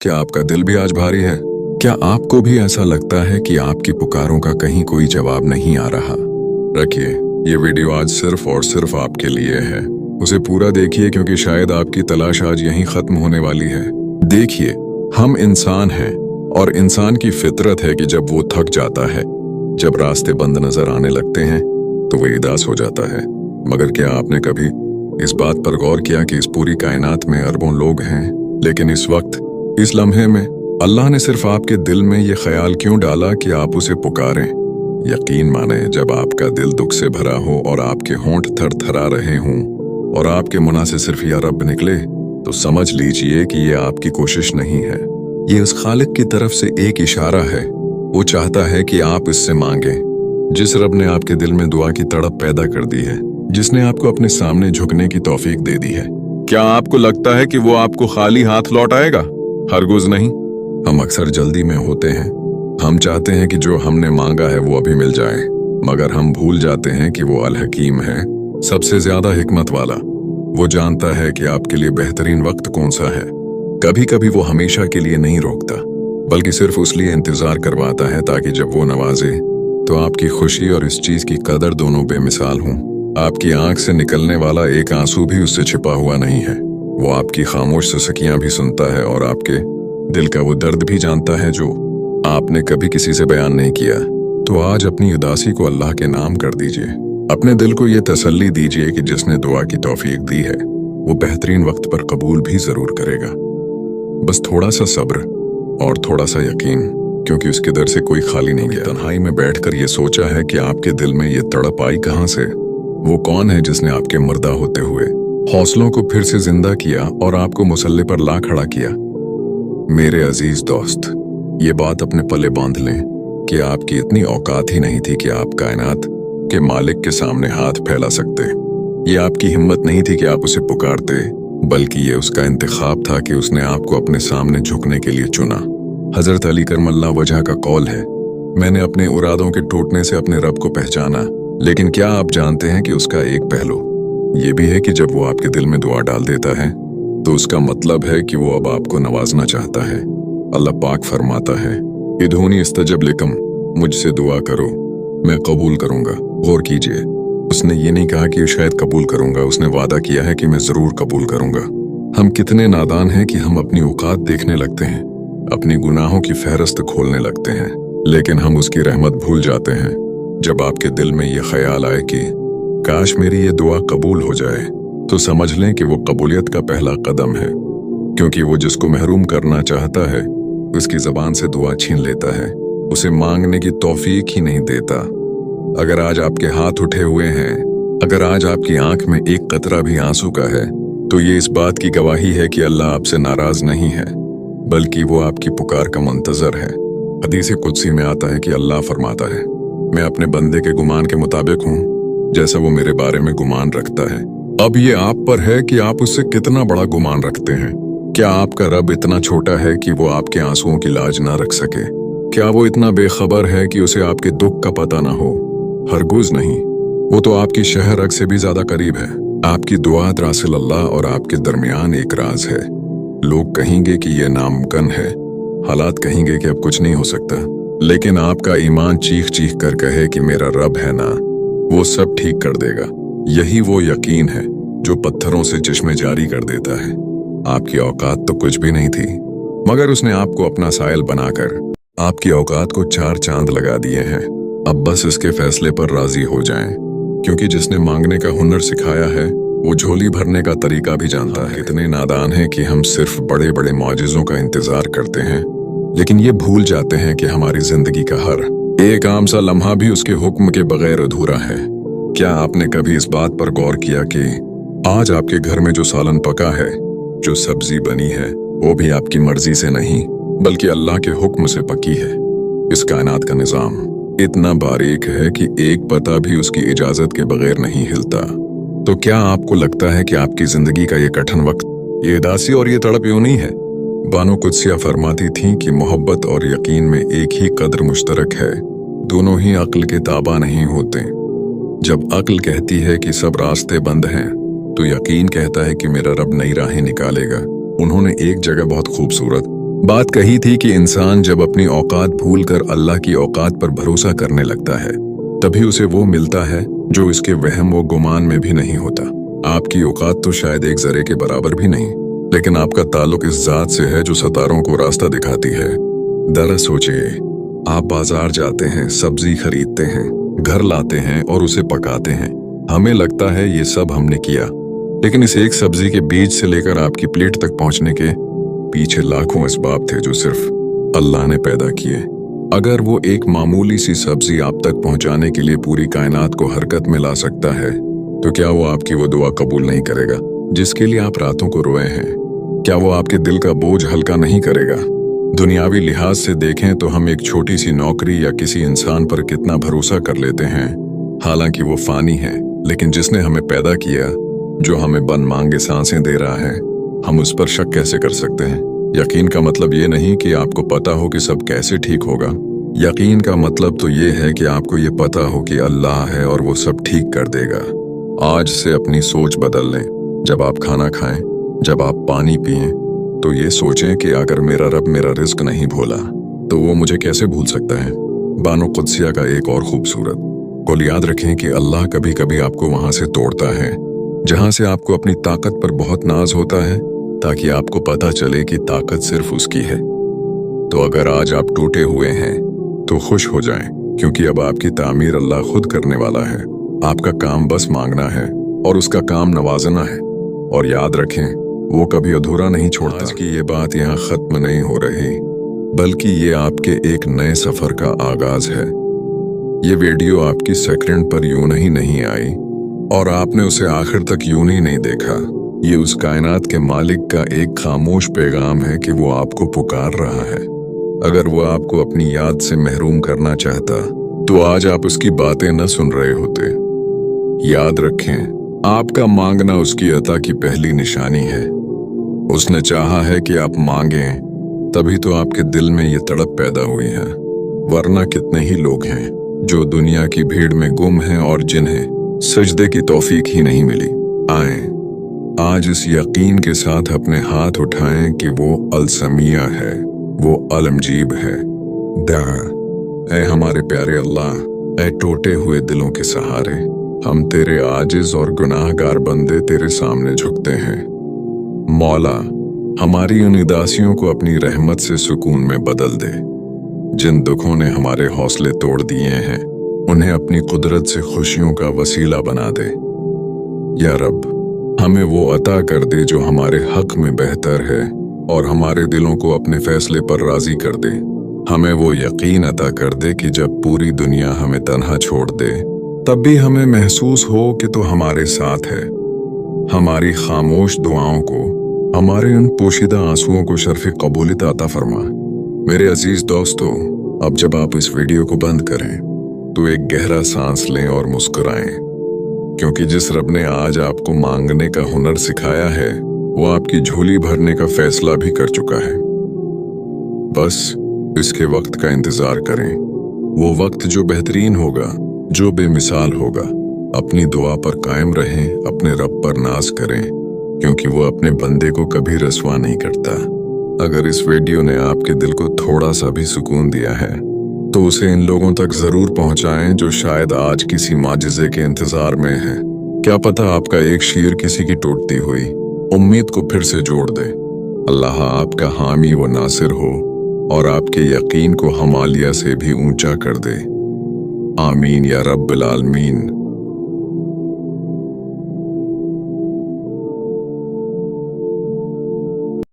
क्या आपका दिल भी आज भारी है? क्या आपको भी ऐसा लगता है कि आपकी पुकारों का कहीं कोई जवाब नहीं आ रहा? रखिए, ये वीडियो आज सिर्फ और सिर्फ आपके लिए है। उसे पूरा देखिए क्योंकि शायद आपकी तलाश आज यहीं खत्म होने वाली है। देखिए, हम इंसान हैं और इंसान की फितरत है कि जब वो थक जाता है, जब रास्ते बंद नजर आने लगते हैं, तो वो उदास हो जाता है। मगर क्या आपने कभी इस बात पर गौर किया कि इस पूरी कायनात में अरबों लोग हैं, लेकिन इस वक्त, इस लम्हे में अल्लाह ने सिर्फ आपके दिल में ये ख्याल क्यों डाला कि आप उसे पुकारें? यकीन माने, जब आपका दिल दुख से भरा हो और आपके होंठ थरथरा रहे हों और आपके मुंह से सिर्फ या रब निकले, तो समझ लीजिए कि ये आपकी कोशिश नहीं है। ये उस खालिक की तरफ से एक इशारा है। वो चाहता है कि आप इससे मांगें। जिस रब ने आपके दिल में दुआ की तड़प पैदा कर दी है, जिसने आपको अपने सामने झुकने की तौफीक दे दी है, क्या आपको लगता है कि वो आपको खाली हाथ लौट आएगा? हरगिज़ नहीं। हम अक्सर जल्दी में होते हैं। हम चाहते हैं कि जो हमने मांगा है वो अभी मिल जाए, मगर हम भूल जाते हैं कि वो अल हकीम है, सबसे ज्यादा हिकमत वाला। वो जानता है कि आपके लिए बेहतरीन वक्त कौन सा है। कभी कभी वो हमेशा के लिए नहीं रोकता, बल्कि सिर्फ उसलिए इंतजार करवाता है ताकि जब वो नवाजे तो आपकी खुशी और इस चीज की कदर दोनों बेमिसाल हों। आपकी आंख से निकलने वाला एक आंसू भी उससे छिपा हुआ नहीं है। वो आपकी खामोश सुसकियां भी सुनता है और आपके दिल का वो दर्द भी जानता है जो आपने कभी किसी से बयान नहीं किया। तो आज अपनी उदासी को अल्लाह के नाम कर दीजिए। अपने दिल को ये तसल्ली दीजिए कि जिसने दुआ की तौफीक दी है, वो बेहतरीन वक्त पर कबूल भी जरूर करेगा। बस थोड़ा सा सब्र और थोड़ा सा यकीन, क्योंकि उसके दर से कोई खाली नहीं गया। तन्हाई में बैठकर ये सोचा है कि आपके दिल में ये तड़प आई कहां से? वो कौन है जिसने आपके मुर्दा होते हुए हौसलों को फिर से जिंदा किया और आपको मुसल्ले पर ला खड़ा किया? मेरे अजीज दोस्त, ये बात अपने पल्ले बांध लें कि आपकी इतनी औकात ही नहीं थी कि आप कायनात के मालिक के सामने हाथ फैला सकते। ये आपकी हिम्मत नहीं थी कि आप उसे पुकारते, बल्कि ये उसका इंतखाब था कि उसने आपको अपने सामने झुकने के लिए चुना। हजरत अली करमल्ला वजह का कौल है, मैंने अपने इरादों के टूटने से अपने रब को पहचाना। लेकिन क्या आप जानते हैं कि उसका एक पहलू ये भी है कि जब वो आपके दिल में दुआ डाल देता है, तो उसका मतलब है कि वो अब आपको नवाजना चाहता है। अल्लाह पाक फरमाता है, इदूनी इस्तजब लिकम, मुझसे दुआ करो, मैं कबूल करूंगा। गौर कीजिए, उसने ये नहीं कहा कि शायद कबूल करूंगा, उसने वादा किया है कि मैं जरूर कबूल करूंगा। हम कितने नादान हैं कि हम अपनी औकात देखने लगते हैं, अपनी गुनाहों की फहरिस्त खोलने लगते हैं, लेकिन हम उसकी रहमत भूल जाते हैं। जब आपके दिल में ये ख्याल आए कि काश मेरी ये दुआ कबूल हो जाए, तो समझ लें कि वो कबूलियत का पहला कदम है, क्योंकि वो जिसको महरूम करना चाहता है उसकी जबान से दुआ छीन लेता है, उसे मांगने की तौफीक ही नहीं देता। अगर आज आपके हाथ उठे हुए हैं, अगर आज आपकी आंख में एक कतरा भी आंसू का है, तो ये इस बात की गवाही है कि अल्लाह आपसे नाराज नहीं है, बल्कि वो आपकी पुकार का मुंतजर है। हदीस कुदसी में आता है कि अल्लाह फरमाता है, मैं अपने बंदे के गुमान के मुताबिक हूँ जैसा वो मेरे बारे में गुमान रखता है। अब ये आप पर है कि आप उससे कितना बड़ा गुमान रखते हैं। क्या आपका रब इतना छोटा है कि वो आपके आंसुओं की लाज ना रख सके? क्या वो इतना बेखबर है कि उसे आपके दुख का पता ना हो? हरगिज़ नहीं। वो तो आपकी शह रग से भी ज्यादा करीब है। आपकी दुआ दरअसल अल्लाह और आपके दरमियान एक राज है। लोग कहेंगे कि यह नामुमकिन है, हालात कहेंगे कि अब कुछ नहीं हो सकता, लेकिन आपका ईमान चीख चीख कर कहे कि मेरा रब है ना, वो सब ठीक कर देगा। यही वो यकीन है जो पत्थरों से चश्मे जारी कर देता है। आपकी औकात तो कुछ भी नहीं थी, मगर उसने आपको अपना सायल बनाकर आपकी औकात को 4 चांद लगा दिए हैं। अब बस इसके फैसले पर राजी हो जाएं, क्योंकि जिसने मांगने का हुनर सिखाया है वो झोली भरने का तरीका भी जानता है। इतने नादान हैं कि हम सिर्फ बड़े बड़े मौजिज़ों का इंतजार करते हैं, लेकिन ये भूल जाते हैं कि हमारी जिंदगी का हर एक आम सा लम्हा भी उसके हुक्म के बगैर अधूरा है। क्या आपने कभी इस बात पर गौर किया कि आज आपके घर में जो सालन पका है, जो सब्जी बनी है, वो भी आपकी मर्जी से नहीं बल्कि अल्लाह के हुक्म से पकी है? इस कायनात का निजाम इतना बारीक है कि एक पता भी उसकी इजाजत के बगैर नहीं हिलता। तो क्या आपको लगता है कि आपकी जिंदगी का ये कठिन वक्त, ये उदासी और ये तड़प यूं नहीं है? बानो कुदसिया फरमाती थीं कि मोहब्बत और यकीन में एक ही कदर मुश्तरक है, दोनों ही अक्ल के ताबा नहीं होते। जब अक्ल कहती है कि सब रास्ते बंद हैं, तो यकीन कहता है कि मेरा रब नई राहें निकालेगा। उन्होंने एक जगह बहुत खूबसूरत बात कही थी कि इंसान जब अपनी औकात भूलकर अल्लाह की औकात पर भरोसा करने लगता है तभी उसे वो मिलता है जो इसके वहम व गुमान में भी नहीं होता। आपकी औकात तो शायद एक जरे के बराबर भी नहीं, लेकिन आपका ताल्लुक इस जात से है जो सितारों को रास्ता दिखाती है। दरअसल सोचिए, आप बाजार जाते हैं, सब्जी खरीदते हैं, घर लाते हैं और उसे पकाते हैं। हमें लगता है ये सब हमने किया, लेकिन इस एक सब्जी के बीज से लेकर आपकी प्लेट तक पहुंचने के पीछे लाखों असबाब थे जो सिर्फ अल्लाह ने पैदा किए। अगर वो एक मामूली सी सब्जी आप तक पहुंचाने के लिए पूरी कायनात को हरकत में ला सकता है तो क्या वो आपकी वो दुआ कबूल नहीं करेगा जिसके लिए आप रातों को रोए हैं? क्या वो आपके दिल का बोझ हल्का नहीं करेगा? दुनियावी लिहाज से देखें तो हम एक छोटी सी नौकरी या किसी इंसान पर कितना भरोसा कर लेते हैं, हालांकि वो फानी है, लेकिन जिसने हमें पैदा किया, जो हमें बन मांगे सांसें दे रहा है, हम उस पर शक कैसे कर सकते हैं? यकीन का मतलब ये नहीं कि आपको पता हो कि सब कैसे ठीक होगा। यकीन का मतलब तो ये है कि आपको ये पता हो कि अल्लाह है और वो सब ठीक कर देगा। आज से अपनी सोच बदल लें। जब आप खाना खाएं, जब आप पानी पिएं, तो ये सोचें कि अगर मेरा रब मेरा रिस्क नहीं भूला तो वो मुझे कैसे भूल सकता है। बानो कुद्सिया का एक और खूबसूरत कौल याद रखें कि अल्लाह कभी कभी आपको वहां से तोड़ता है जहां से आपको अपनी ताकत पर बहुत नाज होता है, ताकि आपको पता चले कि ताकत सिर्फ उसकी है। तो अगर आज आप टूटे हुए हैं तो खुश हो जाएं, क्योंकि अब आपकी तामीर अल्लाह खुद करने वाला है। आपका काम बस मांगना है और उसका काम नवाजना है। और याद रखें, वो कभी अधूरा नहीं छोड़ता। आज की ये बात यहाँ खत्म नहीं हो रही, बल्कि ये आपके एक नए सफर का आगाज है। ये वीडियो आपकी सेकंड पर यूं ही नहीं आई और आपने उसे आखिर तक यूं ही नहीं देखा। ये उस कायनात के मालिक का एक खामोश पैगाम है कि वो आपको पुकार रहा है। अगर वो आपको अपनी याद से महरूम करना चाहता तो आज आप उसकी बातें न सुन रहे होते। याद रखें, आपका मांगना उसकी अता की पहली निशानी है। उसने चाहा है कि आप मांगें, तभी तो आपके दिल में ये तड़प पैदा हुई है। वरना कितने ही लोग हैं जो दुनिया की भीड़ में गुम हैं और जिन्हें सजदे की तौफीक ही नहीं मिली। आएं, आज इस यकीन के साथ अपने हाथ उठाएं कि वो अलसमिया है, वो अलमजीब है। ऐ हमारे प्यारे अल्लाह, ऐ टूटे हुए दिलों के सहारे, हम तेरे आजिज और गुनाहगार बंदे तेरे सामने झुकते हैं। मौला, हमारी उन उदासियों को अपनी रहमत से सुकून में बदल दे। जिन दुखों ने हमारे हौसले तोड़ दिए हैं, उन्हें अपनी कुदरत से खुशियों का वसीला बना दे। या रब, हमें वो अता कर दे जो हमारे हक में बेहतर है और हमारे दिलों को अपने फैसले पर राजी कर दे। हमें वो यकीन अता कर दे कि जब पूरी दुनिया हमें तन्हा छोड़ दे, तब भी हमें महसूस हो कि तो हमारे साथ है। हमारी खामोश दुआओं को, हमारे उन पोशीदा आंसुओं को शर्फ़ कबूलियत अता फरमा। मेरे अजीज दोस्तों, अब जब आप इस वीडियो को बंद करें तो एक गहरा सांस लें और मुस्कुराएं, क्योंकि जिस रब ने आज आपको मांगने का हुनर सिखाया है, वो आपकी झोली भरने का फैसला भी कर चुका है। बस इसके वक्त का इंतजार करें, वो वक्त जो बेहतरीन होगा, जो बेमिसाल होगा। अपनी दुआ पर कायम रहें, अपने रब पर नाज करें, क्योंकि वो अपने बंदे को कभी रसवा नहीं करता। अगर इस वीडियो ने आपके दिल को थोड़ा सा भी सुकून दिया है तो उसे इन लोगों तक जरूर पहुंचाएं जो शायद आज किसी माजिज़े के इंतजार में हैं। क्या पता आपका एक शीर किसी की टूटती हुई उम्मीद को फिर से जोड़ दे। अल्लाह आपका हामी व नासिर हो और आपके यकीन को हमालिया से भी ऊंचा कर दे। आमीन या रब्बिल आलमीन।